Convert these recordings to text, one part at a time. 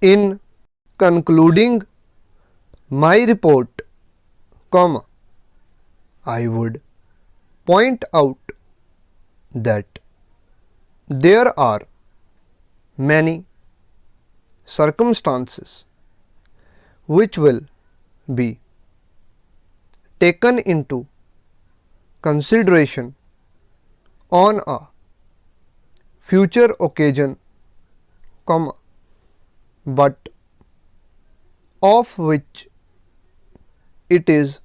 In concluding my report, comma, I would point out that there are many circumstances which will be taken into consideration on a future occasion, comma, but of which it is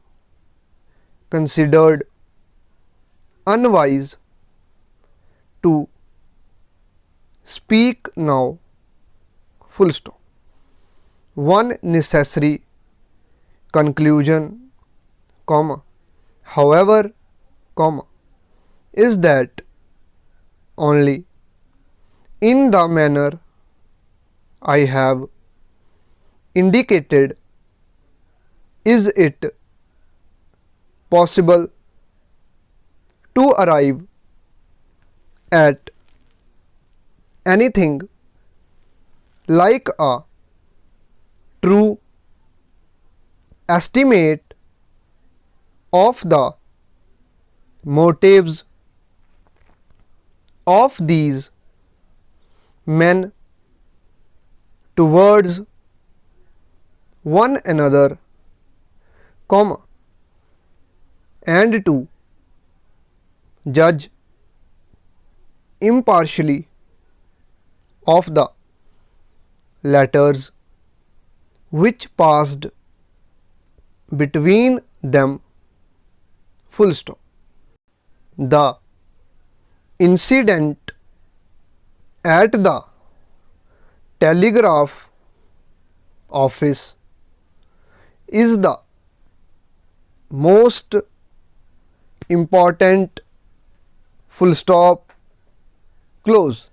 considered unwise to speak now, full stop. One necessary conclusion, comma, however, comma, is that only in the manner I have indicated is it possible to arrive at anything like a true estimate of the motives of these men towards one another, comma, and to judge impartially of the letters which passed between them, full stop. The incident at the telegraph office is the most important, full stop, close.